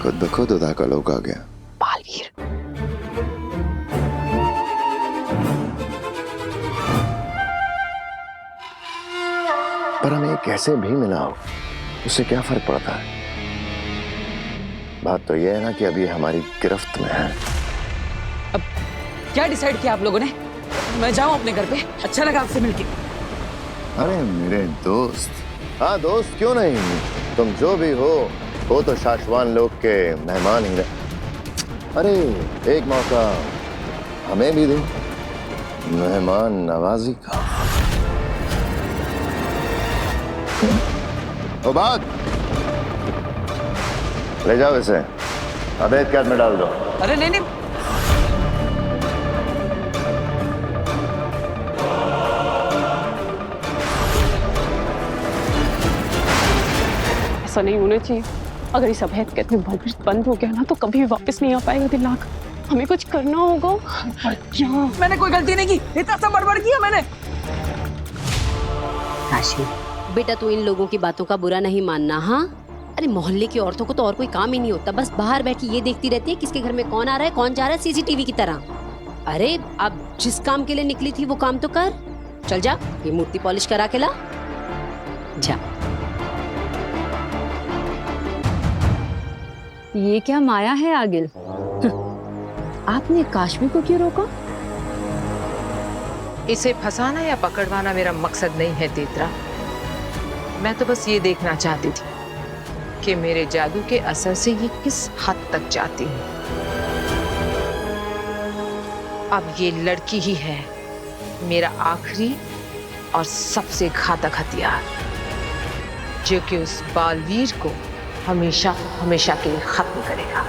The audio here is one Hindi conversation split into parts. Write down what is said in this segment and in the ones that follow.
खुद ब खुद उदा का लोग आ गया। बालवीर, पर हमें कैसे भी मिला हो उससे क्या फर्क पड़ता है? बात तो यह है ना कि अभी हमारी गिरफ्त में है। अब क्या डिसाइड किया आप लोगों ने? मैं जाऊं अपने घर पे? अच्छा लगा आपसे मिलके। अरे मेरे दोस्त, हाँ दोस्त क्यों नहीं, तुम जो भी हो तो शाश्वान लोग के मेहमान ही रहे। अरे एक मौका हमें भी दो मेहमान नवाजी का। ओ बात, ले जाओ इसे, अवैध कैद में डाल दो। अरे नहीं नहीं, ऐसा नहीं होना चाहिए। अगर इस अवैध कैद में बंद हो गया ना तो कभी भी वापस नहीं आ पाएगा दिलाक। हमें कुछ करना होगा। मैंने कोई गलती नहीं की, इतना सब बड़बड़ किया मैंने। काशी बेटा, तू इन लोगों की बातों का बुरा नहीं मानना। हाँ, अरे मोहल्ले की औरतों को तो और कोई काम ही नहीं होता, बस बाहर बैठ के ये देखती रहती है किसके घर में कौन आ रहा है कौन जा रहा है, सीसीटीवी की तरह। अरे अब जिस काम के लिए निकली थी वो काम तो कर। चल जा, ये मूर्ति पॉलिश करा के ला जा। ये क्या माया है आगिल? आपने काश्मी को क्यों रोका? इसे फंसाना या पकड़वाना मेरा मकसद नहीं है तेतरा। मैं तो बस ये देखना चाहती थी कि मेरे जादू के असर से ये किस हद तक जाती है। अब ये लड़की ही है मेरा आखिरी और सबसे घातक हथियार, जो कि उस बालवीर को हमेशा हमेशा के लिए खत्म करेगा।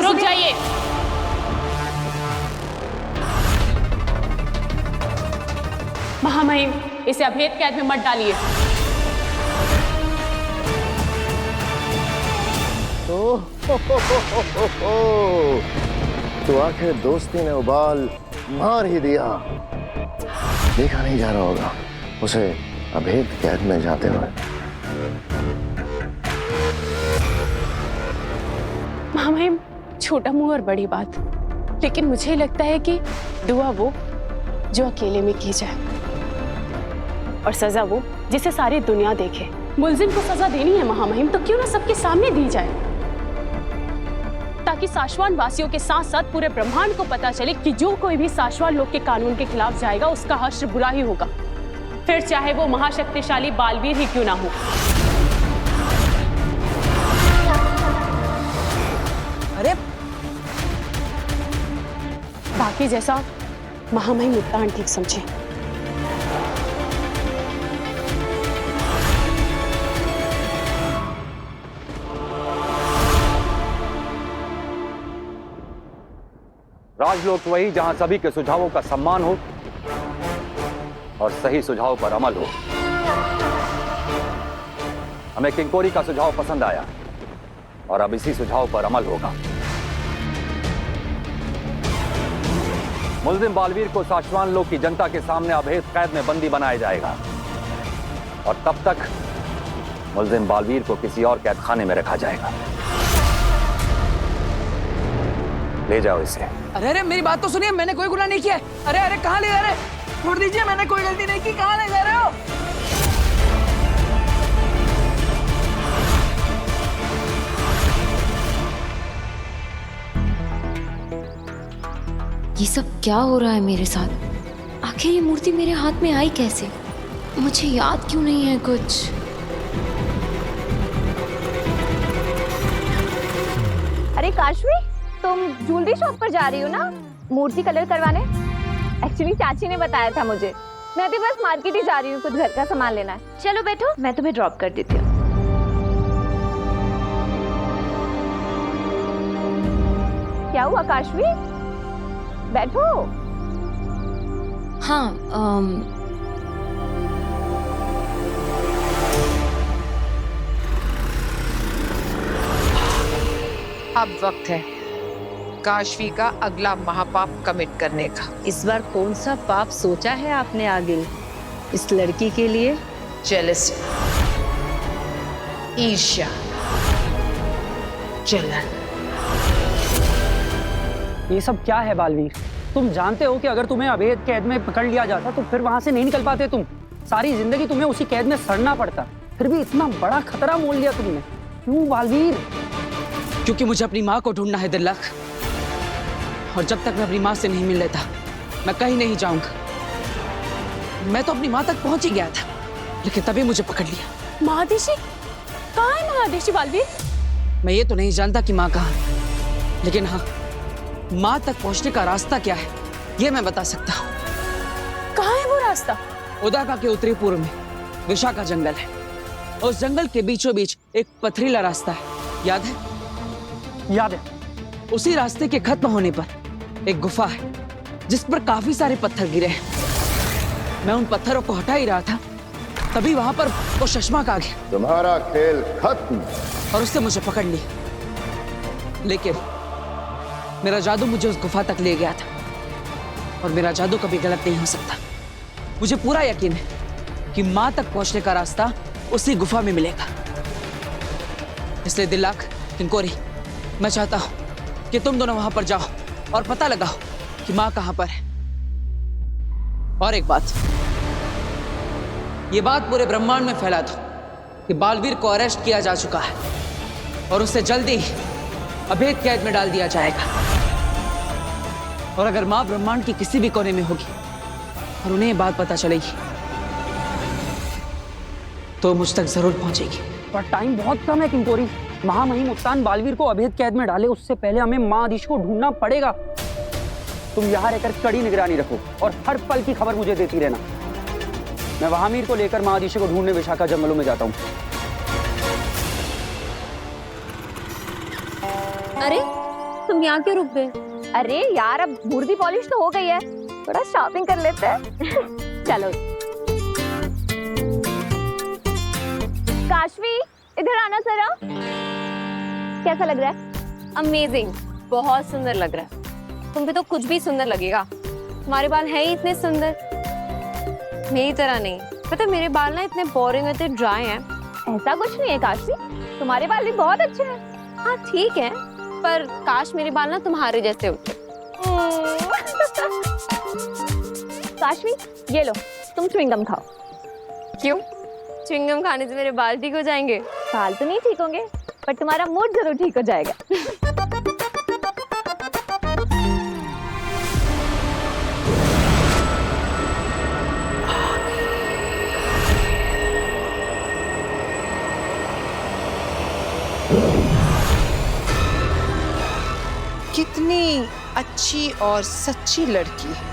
रुक जाइए। महामहिम, इसे अभेद कैद में मत डालिए। तो आखिर दोस्ती ने उबाल मार ही दिया। देखा नहीं जा रहा होगा उसे अभेद कैद में जाते हुए। महामहिम, छोटा मुंह और बड़ी बात, लेकिन मुझे लगता है कि दुआ वो जो अकेले में की जाए और सजा वो जिसे सारी दुनिया देखे। मुलजिम को सजा देनी है महामहिम, तो क्यों ना सबके सामने दी जाए, ताकि साशवान वासियों के साथ साथ पूरे ब्रह्मांड को पता चले कि जो कोई भी साशवान लोग के कानून के खिलाफ जाएगा उसका हश्र बुरा ही होगा, फिर चाहे वो महाशक्तिशाली बालवीर ही क्यों ना हो। अरे बाकी जैसा महामहिम मुद्दान ठीक समझे। राजलोक वही जहां सभी के सुझावों का सम्मान हो और सही सुझाव पर अमल हो। हमें किंकोरी का सुझाव पसंद आया और अब इसी सुझाव पर अमल होगा। मुल्जिम बालवीर को साशवान लोग की जनता के सामने अभेद कैद में बंदी बनाया जाएगा और तब तक मुल्जिम बालवीर को किसी और कैद खाने में रखा जाएगा। ले जाओ इसे। अरे अरे मेरी बात तो सुनिए, मैंने कोई गुनाह नहीं किया है। अरे अरे कहाँ ले जा रहे? छोड़ दीजिए, मैंने कोई गलती नहीं की। कहाँ ले जा रहे हो? ये सब क्या हो रहा है मेरे साथ? आखिर ये मूर्ति मेरे हाथ में आई कैसे? मुझे याद क्यों नहीं है कुछ? अरे काशवी, तुम ज्वेलरी शॉप पर जा रही हो ना मूर्ति कलर करवाने? एक्चुअली चाची ने बताया था मुझे। मैं भी बस मार्केट ही जा रही हूँ, कुछ घर का सामान लेना है। चलो बैठो, मैं तुम्हें ड्रॉप कर देती हूँ। क्या हुआ काशवी? बैठो। हाँ, अब वक्त है काशवी का अगला महापाप कमिट करने का। इस बार कौन सा पाप सोचा है आपने आगिल इस लड़की के लिए? जेलसी। ईर्ष्या, जलन। ये सब क्या है बालवीर? तुम जानते हो कि अगर तुम्हें अवैध कैद में पकड़ लिया जाता तो फिर वहां से नहीं निकल पाते तुम। सारी जिंदगी तुम्हें उसी कैद में सड़ना पड़ता। फिर भी इतना बड़ा खतरा मोल लिया तुमने, क्यों बालवीर? क्योंकि मुझे अपनी माँ को ढूंढना है दिल्लक, और जब तक मैं अपनी माँ से नहीं मिल लेता मैं कहीं नहीं जाऊंगा। मैं तो अपनी माँ तक पहुंच ही गया था, लेकिन तभी मुझे पकड़ लिया। महादेशी? कहाँ है महादेशी बालवीर? मैं ये तो नहीं जानता कि माँ कहाँ है, लेकिन हाँ, माँ तक पहुंचने का रास्ता क्या है ये मैं बता सकता हूँ। कहाँ है वो रास्ता? उदाका के उत्तरी पूर्व में विशाखा जंगल है। उस जंगल के बीचों बीच एक पथरीला रास्ता है, याद है? याद है। उसी रास्ते के खत्म होने पर एक गुफा है जिस पर काफी सारे पत्थर गिरे हैं। मैं उन पत्थरों को हटा ही रहा था, तभी वहां पर वो शशमाक आ गया। तुम्हारा खेल खत्म। और उससे मुझे पकड़ लिया, लेकिन मेरा जादू मुझे उस गुफा तक ले गया था, और मेरा जादू कभी गलत नहीं हो सकता। मुझे पूरा यकीन है कि माँ तक पहुंचने का रास्ता उसी गुफा में मिलेगा। इसलिए दिल्लक, किंकोरी, मैं चाहता हूं कि तुम दोनों वहां पर जाओ और पता लगाओ कि माँ कहां पर है। और एक बात, ये बात पूरे ब्रह्मांड में फैला दो कि बालवीर को अरेस्ट किया जा चुका है और उसे जल्दी ही अवैध कैद में डाल दिया जाएगा। और अगर माँ ब्रह्मांड की किसी भी कोने में होगी और उन्हें ये बात पता चलेगी तो मुझ तक जरूर पहुंचेगी। पर टाइम बहुत कम है किंकोरी। महामहिम उत्तान बालवीर को अवैध कैद में डाले उससे पहले हमें माँ आदिश को ढूंढना पड़ेगा। तुम यहाँ रहकर कड़ी निगरानी रखो और हर पल की खबर मुझे देती रहना। मैं वहामीर को लेकर माँ आदिश को ढूंढने विशाखा जंगलों में जाता हूँ। अरे तुम यहाँ क्यों रुक गए? अरे यार, अब मूर्ति पॉलिश तो हो गई है, थोड़ा शॉपिंग कर लेते हैं। चलो। काशवी, इधर आना जरा। कैसा लग रहा है? अमेजिंग, बहुत सुंदर लग रहा है। तुम पे तो कुछ भी सुंदर लगेगा। तुम्हारे बाल हैं ही इतने सुंदर, मेरी तरह नहीं। पता मेरे बाल ना इतने बोरिंग, इतने ड्राई हैं। ऐसा कुछ नहीं है काशवी, तुम्हारे बाल भी बहुत अच्छे हैं। हाँ ठीक है, पर काश मेरे बाल ना तुम्हारे जैसे होते। काशवी, ये लो, तुम च्युइंगम खाओ। क्यों? च्युइंगम खाने से मेरे बाल ठीक हो जाएंगे? बाल तो नहीं ठीक होंगे, पर तुम्हारा मूड जरूर ठीक हो जाएगा। कितनी अच्छी और सच्ची लड़की है,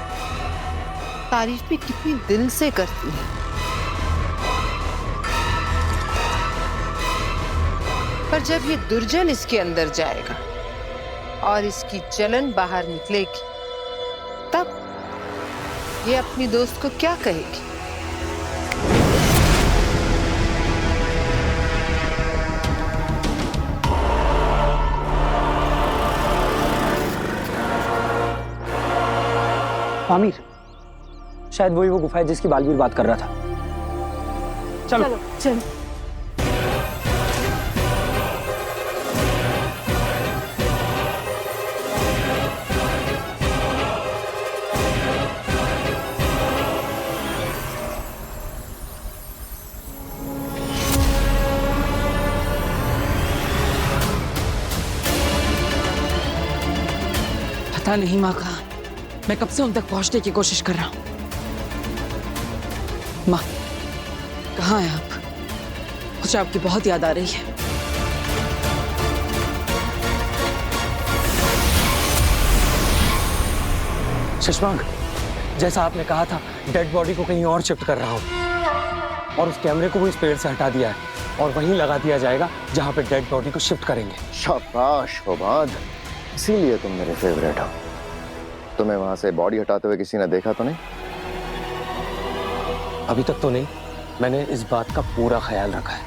तारीफ भी कितनी दिल से करती है। पर जब ये दुर्जन इसके अंदर जाएगा और इसकी जलन बाहर निकलेगी, तब ये अपनी दोस्त को क्या कहेगी? आमिर, शायद वही वो गुफा है जिसकी बालवीर बात कर रहा था। चलो चलो चलो। पता नहीं माँ कहाँ। मैं कब से उन तक पहुंचने की कोशिश कर रहा हूं। माँ, कहाँ हैं आप? मुझे आपकी बहुत याद आ रही है। शशमांक, जैसा आपने कहा था, डेड बॉडी को कहीं और शिफ्ट कर रहा हूँ और उस कैमरे को भी इस पेड़ से हटा दिया है और वहीं लगा दिया जाएगा जहाँ पे डेड बॉडी को शिफ्ट करेंगे। शाबाश फवाद, इसीलिए तुम मेरे फेवरेट हो। तुम्हें वहां से बॉडी हटाते हुए किसी ने देखा तो नहीं? अभी तक तो नहीं, मैंने इस बात का पूरा ख्याल रखा है।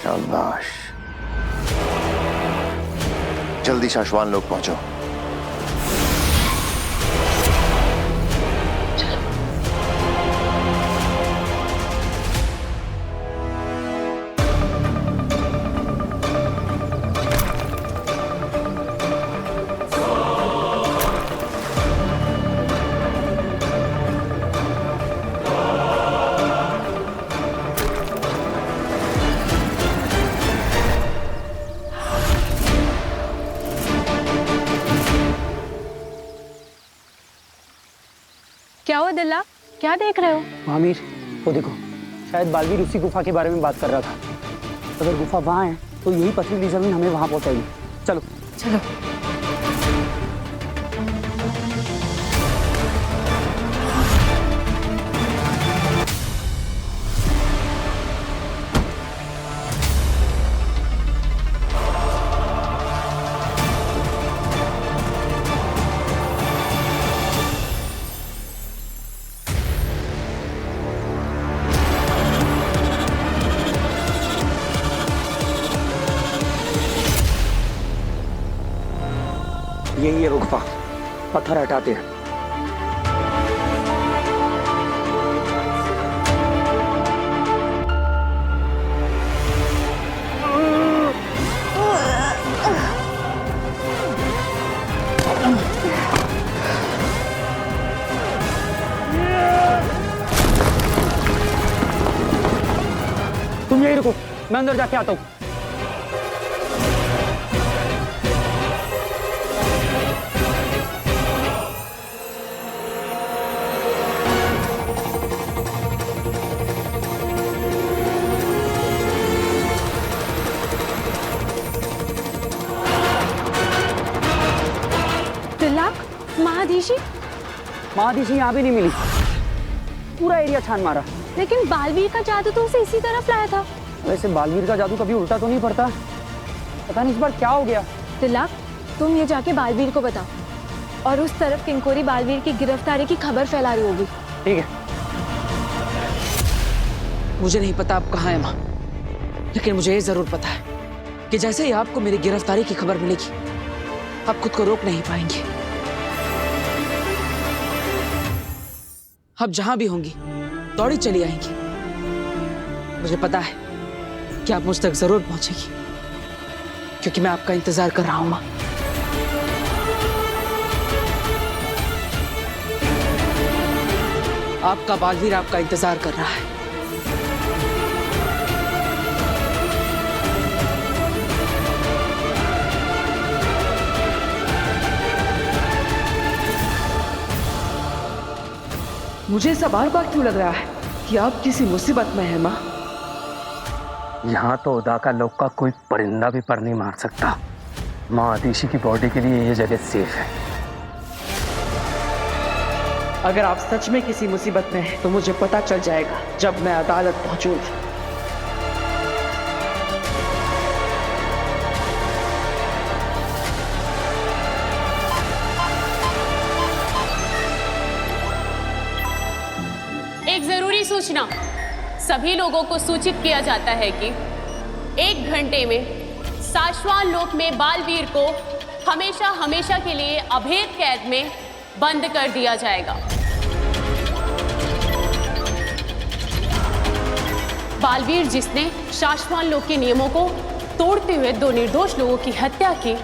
शाबाश। जल्दी शाश्वान लोग पहुंचो। क्या देख रहे हो? आमिर, वो देखो, शायद बालवीर उसी गुफा के बारे में बात कर रहा था। अगर गुफा वहाँ है तो यही पथरीली जमीन हमें वहाँ पहुँचाएगी। चलो चलो। यही है वो गुफा। पत्थर हटाते हैं। तुम यही रुको, मैं अंदर जाके आता हूँ। महादीशी? महादीशी यहाँ भी नहीं मिली। पूरा एरिया छान मारा। लेकिन बालवीर का जादू तो उसे इसी तरफ लाया था। वैसे बालवीर का जादू कभी उल्टा तो नहीं पड़ता। पता नहीं इस बार क्या हो गया। तिलक, तुम ये जाके बालवीर को बताओ और उस तरफ किंकोरी बालवीर की गिरफ्तारी की खबर फैला रही होगी। ठीक है। मुझे नहीं पता आप कहाँ हैं माँ, लेकिन मुझे ये जरूर पता है कि जैसे ही आपको मेरी गिरफ्तारी की खबर मिलेगी, आप खुद को रोक नहीं पाएंगे। आप जहां भी होंगी दौड़ी चली आएंगी। मुझे पता है कि आप मुझ तक जरूर पहुंचेगी, क्योंकि मैं आपका इंतजार कर रहा हूं मां। आपका बालवीर आपका इंतजार कर रहा है। मुझे ऐसा बार बार क्यों लग रहा है कि आप किसी मुसीबत में हैं मां? यहाँ तो उदा का लोग का कोई परिंदा भी पर नहीं मार सकता। महादीशी की बॉडी के लिए ये जगह सेफ है। अगर आप सच में किसी मुसीबत में हैं, तो मुझे पता चल जाएगा जब मैं अदालत पहुंचूंगी। एक जरूरी सूचना। सभी लोगों को सूचित किया जाता है कि 1 घंटे में शाश्वत लोक में बालवीर को हमेशा हमेशा के लिए अभेद कैद में बंद कर दिया जाएगा। बालवीर, जिसने शाश्वत लोक के नियमों को तोड़ते हुए 2 निर्दोष लोगों की हत्या की,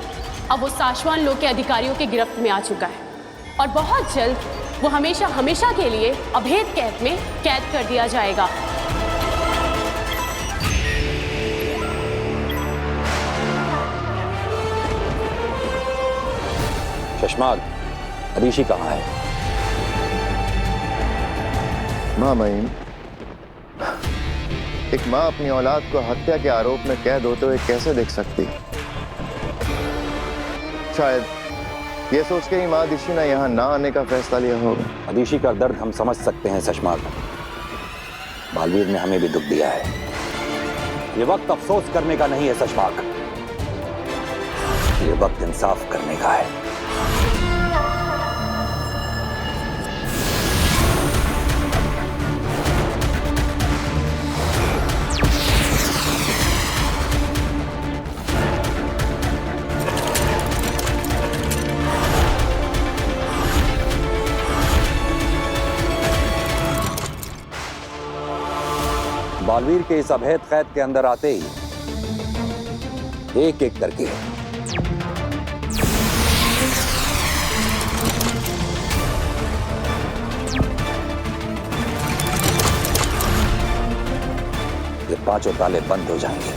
अब वो शाश्वत लोक के अधिकारियों के गिरफ्त में आ चुका है और बहुत जल्द वो हमेशा हमेशा के लिए अभेद कैद में कैद कर दिया जाएगा। शशमाग, अदीशी कहाँ है? माँ महीम, एक माँ अपनी औलाद को हत्या के आरोप में कैद होते हुए कैसे देख सकती? शायद ये सोच के ही महादीशी ने यहाँ ना आने का फैसला लिया होगा। अदीशी का दर्द हम समझ सकते हैं शशमाग। बालवीर ने हमें भी दुख दिया है। ये वक्त अफसोस करने का नहीं है शशमाग, ये वक्त इंसाफ करने का है। बालवीर के इस अभेद कैद के अंदर आते ही एक एक करके ये 5 ताले बंद हो जाएंगे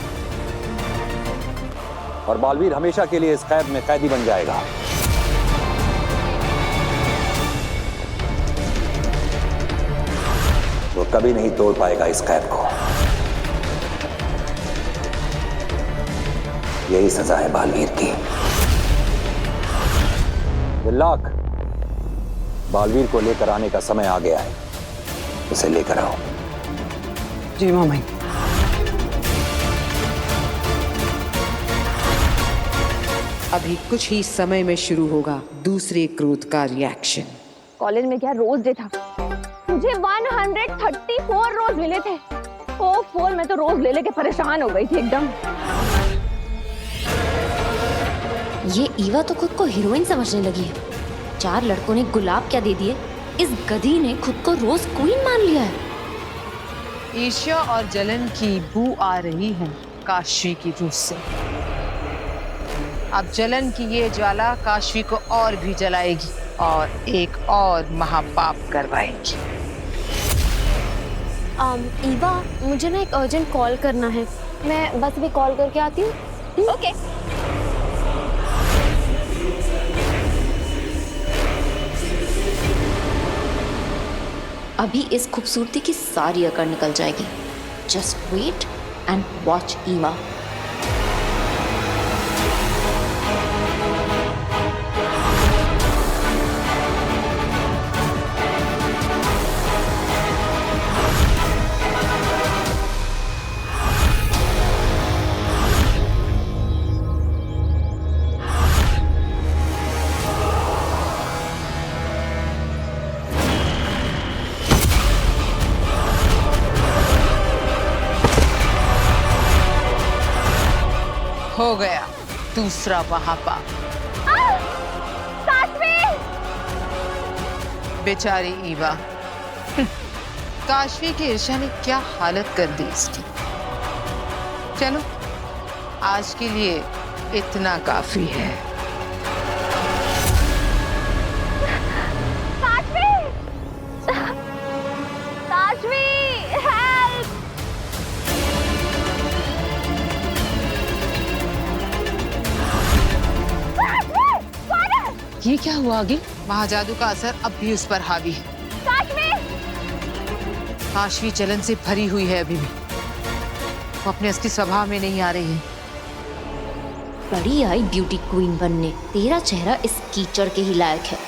और बालवीर हमेशा के लिए इस कैद में कैदी बन जाएगा। वो कभी नहीं तोड़ पाएगा इस कैद को। यही सजा है बालवीर की। लाख, बालवीर को लेकर आने का समय आ गया है, उसे लेकर आओ। जी मामा। अभी कुछ ही समय में शुरू होगा दूसरे क्रोध का रिएक्शन। कॉलेज में क्या रोज डे था, मुझे 134 रोज मिले थे। ओह मैं तो रोज ले लेके परेशान हो गई थी एकदम। ये ईवा तो खुद को हीरोइन समझने लगी है। 4 लड़कों ने गुलाब क्या दे दिए, इस गधी ने खुद को रोज क्वीन मान लिया है। ईर्ष्या और जलन की बू आ रही है काशवी की रूह से। अब जलन की ये ज्वाला काशवी को और भी जलाएगी और एक और महापाप करवाएगी। ईवा, मुझे ना एक अर्जेंट कॉल करना है, मैं बस भी कॉल करके आती हूँ। ओके। अभी इस खूबसूरती की सारी अकड़ निकल जाएगी। जस्ट वेट एंड वॉच ईवा। हो गया दूसरा महापाप। बेचारी ईवा, काशवी की ईर्ष्या ने क्या हालत कर दी इसकी। चलो आज के लिए इतना काफी है। ये क्या हुआ आगे? महाजादू का असर अब भी उस पर हावी है। काशवी जलन से भरी हुई है अभी भी। वो अपने असली स्वभाव में नहीं आ रही है। बड़ी आई ब्यूटी क्वीन बनने, तेरा चेहरा इस कीचड़ के ही लायक है।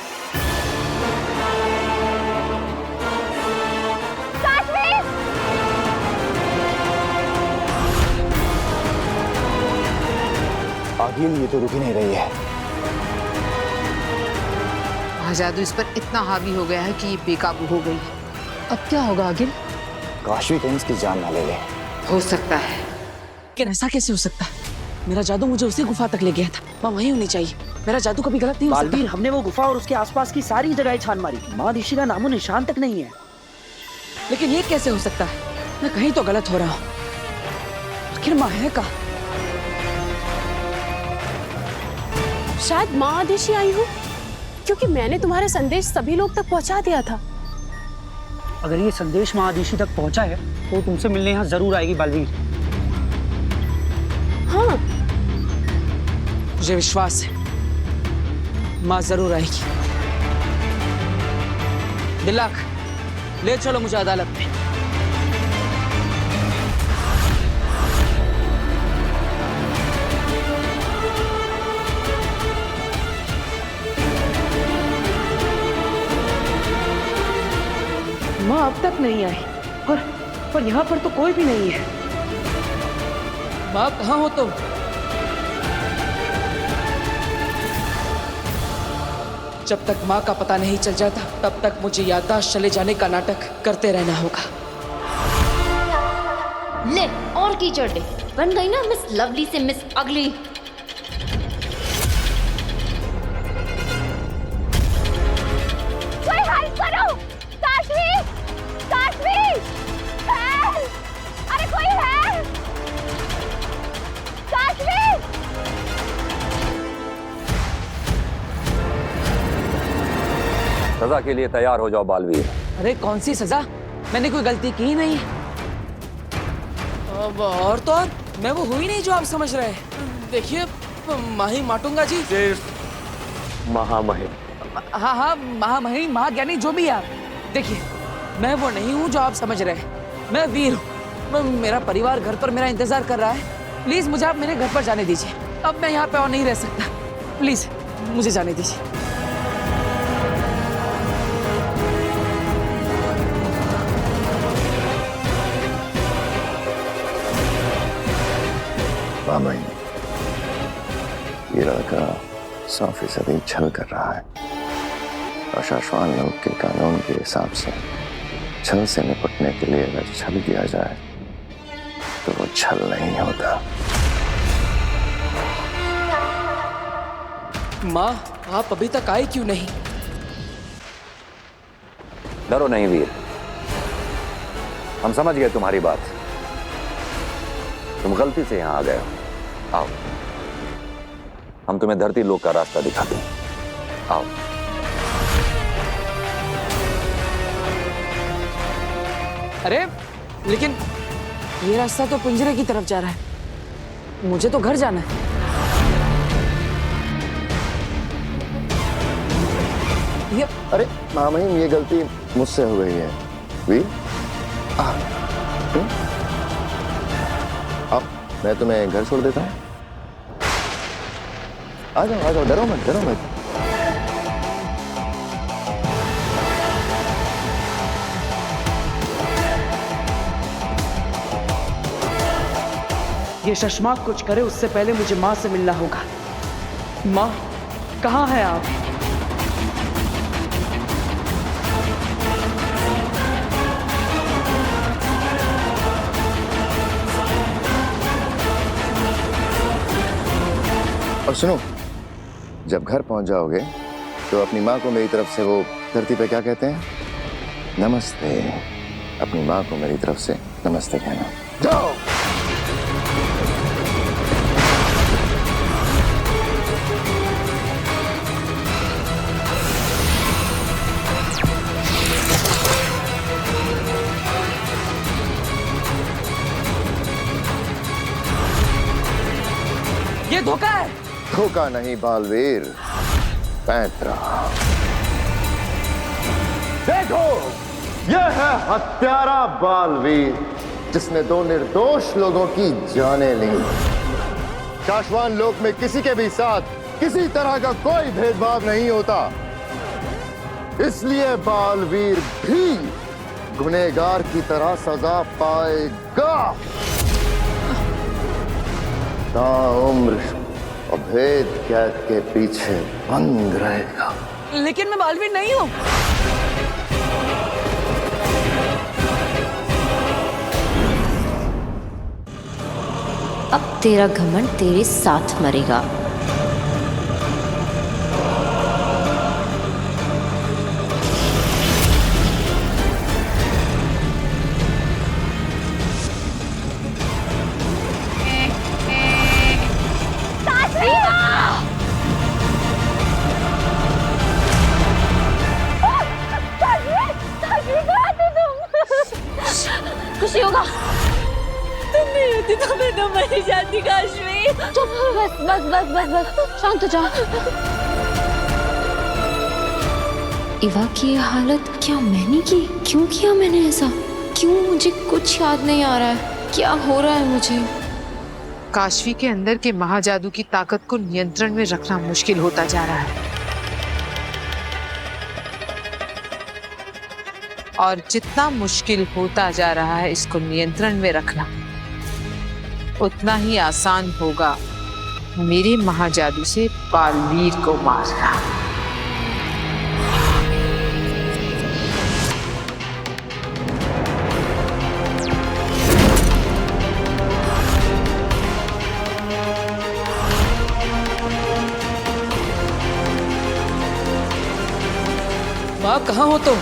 आगिल, ये तो रुक ही नहीं रही है। महाजादू इस पर इतना हावी हो गया है कि ये बेकाबू हो गई है। अब क्या होगा आगे? काशवी कहीं इसकी जान ना ले ले। हो सकता है, लेकिन ऐसा कैसे हो सकता है? मेरा जादू मुझे उसी गुफा तक ले गया था। माँ वहीं होनी चाहिए। मेरा जादू कभी गलत नहीं हो सकता। बालवीर, हमने वो गुफा और उसके आसपास की सारी जगह छान मारी, माँ ऋषि का नामो निशान तक नहीं है। लेकिन ये कैसे हो सकता है? मैं कहीं तो गलत हो रहा हूँ। आखिर माँ है कहाँ? शायद माँ आदिशी आई हो, क्योंकि मैंने तुम्हारा संदेश सभी लोग तक पहुंचा दिया था। अगर ये संदेश माँ आदिशी तक पहुंचा है तो तुमसे मिलने यहाँ जरूर आएगी बालवीर। हाँ, मुझे विश्वास है माँ जरूर आएगी। दिलाख, ले चलो मुझे अदालत में। माँ अब तक नहीं आई और यहाँ पर तो कोई भी नहीं है। माँ कहाँ हो तुम? जब तक माँ का पता नहीं चल जाता तब तक मुझे याददाश्त चले जाने का नाटक करते रहना होगा। ले और कीचड़ ले, बन गई ना मिस लवली से मिस अगली। कोई हेल्प करो! काशवी! काशवी! हेल्प! अरे कोई है! काशवी! सजा के लिए तैयार हो जाओ बालवीर। अरे कौन सी सजा? मैंने कोई गलती की ही नहीं। अब और तो और मैं वो हुई नहीं जो आप समझ रहे हैं। देखिए माही माटूंगा जी। महामहिम। हाँ हाँ महामहिम महाज्ञानी जो भी आप। देखिए मैं वो नहीं हूँ जो आप समझ रहे हैं। मैं वीर हूँ। मेरा परिवार घर पर मेरा इंतजार कर रहा है। प्लीज मुझे आप मेरे घर पर जाने दीजिए। अब मैं यहाँ पे और नहीं रह सकता। प्लीज मुझे जाने दीजिए। मामा, ये लड़का 100% छल कर रहा है और शाश्वान लोग के कानून के हिसाब से छल से निपटने के लिए अगर छल किया जाए तो वो छल नहीं होता। माँ, आप अभी तक आए क्यों नहीं? डरो नहीं वीर, हम समझ गए तुम्हारी बात। तुम गलती से यहां आ गए हो। आओ, हम तुम्हें धरती लोक का रास्ता दिखाते हैं। आओ। अरे लेकिन ये रास्ता तो पिंजरे की तरफ जा रहा है। मुझे तो घर जाना है। ये अरे मामा, ये गलती मुझसे हो गई है। वीर, अब मैं तुम्हें घर छोड़ देता हूँ। आ जाओ, डरो मत, डरो मत। ये शशमाक कुछ करे उससे पहले मुझे माँ से मिलना होगा। माँ, कहाँ है आप? और सुनो, जब घर पहुंच जाओगे तो अपनी माँ को मेरी तरफ से वो धरती पे क्या कहते हैं? नमस्ते। अपनी माँ को मेरी तरफ से नमस्ते कहना। जाओ। ये धोखा है। धोखा नहीं बालवीर, पैंतरा। देखो, यह है हत्यारा बालवीर जिसने 2 निर्दोष लोगों की जानें ली। शाश्वान लोक में किसी के भी साथ किसी तरह का कोई भेदभाव नहीं होता, इसलिए बालवीर भी गुनहगार की तरह सजा पाएगा। ताउम्र अभेद कैद के पीछे बंद रहेगा। लेकिन मैं बालवीर नहीं हूँ। अब तेरा घमंड तेरे साथ मरेगा। खुशी होगा। तुम नहीं होती तो मैं तो मर जाती काश्मी। चुप, बस बस बस बस बस, शांत हो जाओ। इवा की ये हालत क्या मैंने की? क्यों किया मैंने ऐसा? क्यों? मुझे कुछ याद नहीं आ रहा है। क्या हो रहा है मुझे? काशवी के अंदर के महाजादू की ताकत को नियंत्रण में रखना मुश्किल होता जा रहा है, और जितना मुश्किल होता जा रहा है इसको नियंत्रण में रखना, उतना ही आसान होगा मेरे महाजादू से बालवीर को मारना। माँ, कहाँ हो तुम?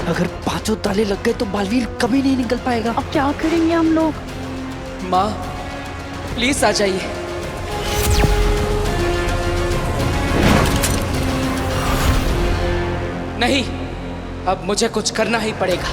अगर 5 ताले लग गए तो बालवीर कभी नहीं निकल पाएगा। अब क्या करेंगे हम लोग? माँ, प्लीज आ जाइए। नहीं, अब मुझे कुछ करना ही पड़ेगा।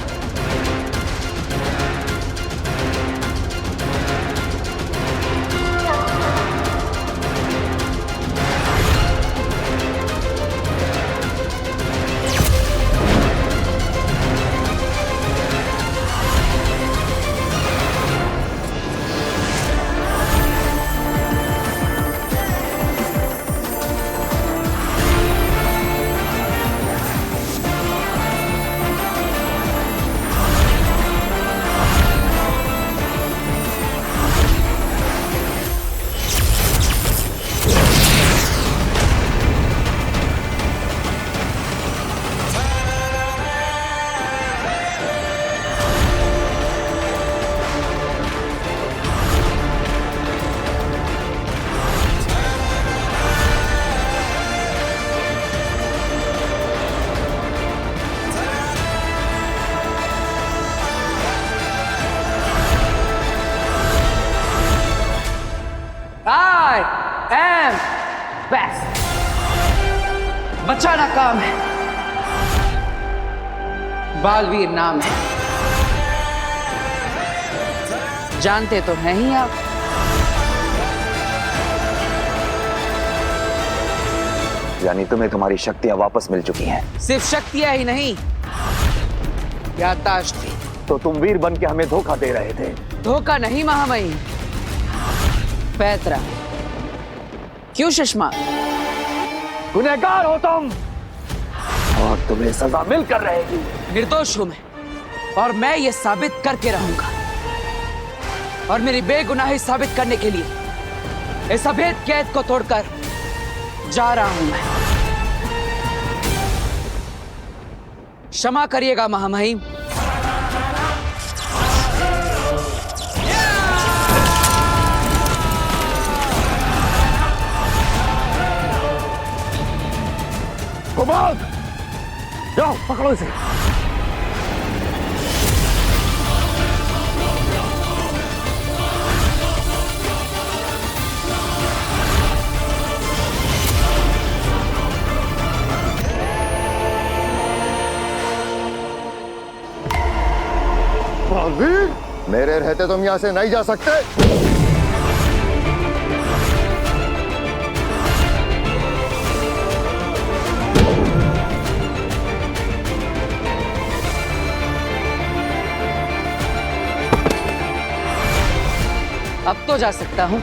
Am back. बचाना काम है, बालवीर नाम है। जानते तो हैं ही आप। यानी तुम्हें तुम्हारी शक्तियां वापस मिल चुकी हैं। सिर्फ शक्तियां ही नहीं, याददाश्त थी। तो तुम वीर बन के हमें धोखा दे रहे थे। धोखा नहीं महामहिम, पैतरा। क्यों सुषमा? गुनहगार हो तुम और तुम्हें सजा मिलकर रहेगी। निर्दोष हूं मैं, और मैं ये साबित करके रहूंगा। और मेरी बेगुनाही साबित करने के लिए इस अभेद कैद को तोड़कर जा रहा हूं मैं। क्षमा करिएगा महामहिम। गोपाल, जाओ पकड़ो इसे। बालवीर, मेरे रहते तुम यहां से नहीं जा सकते। अब तो जा सकता हूं।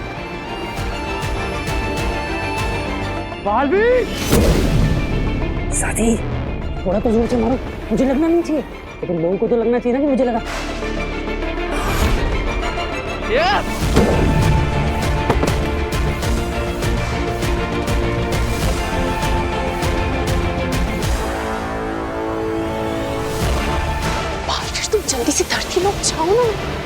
बालवीर! साथी, थोड़ा तो जोर से मारो, मुझे लगना नहीं चाहिए, लेकिन लोगों को तो लगना चाहिए ना कि मुझे लगा। बालवीर, तुम जल्दी से धरती में जाओ ना।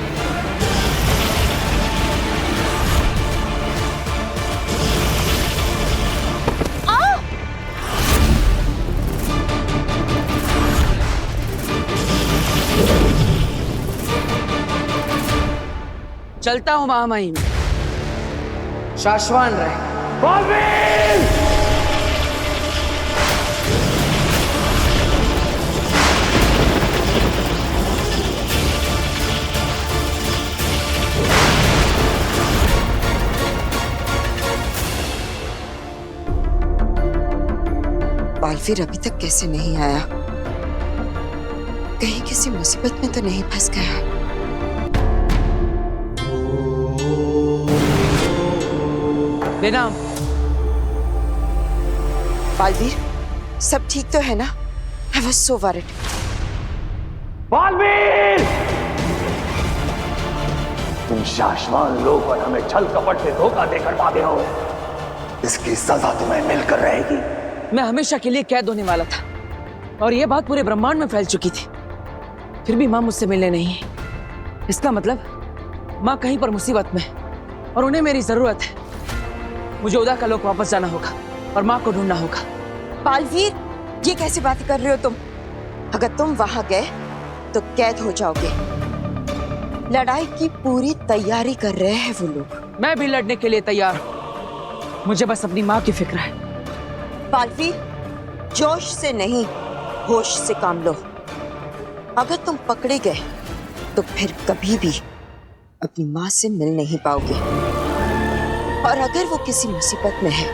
चलता हूं महामहिम, शाश्वान रहे। बालवीर! बालवीर अभी तक कैसे नहीं आया? कहीं किसी मुसीबत में तो नहीं फंस गया? बेनाम। बालवीर, सब ठीक तो है ना? I was so worried. Baalveer! तुम शाश्वान लोग और हमें छल कपट से धोखा देकर भागे हो। इसकी सजा तुम्हें मिलकर रहेगी। मैं हमेशा के लिए कैद होने वाला था, और यह बात पूरे ब्रह्मांड में फैल चुकी थी। फिर भी माँ मुझसे मिलने नहीं है। इसका मतलब माँ कहीं पर मुसीबत में, और उन्हें मेरी जरूरत है। मुझे उदा का लोक वापस जाना होगा और माँ को ढूंढना होगा। बालवीर, ये कैसी बातें कर रहे हो तुम? अगर तुम वहां गए तो कैद हो जाओगे। लड़ाई की पूरी तैयारी कर रहे हैं वो लोग। मैं भी लड़ने के लिए तैयार हूँ। मुझे बस अपनी माँ की फिक्र है। बालवीर, जोश से नहीं, होश से काम लो। अगर तुम पकड़े गए तो फिर कभी भी अपनी माँ से मिल नहीं पाओगे। और अगर वो किसी मुसीबत में है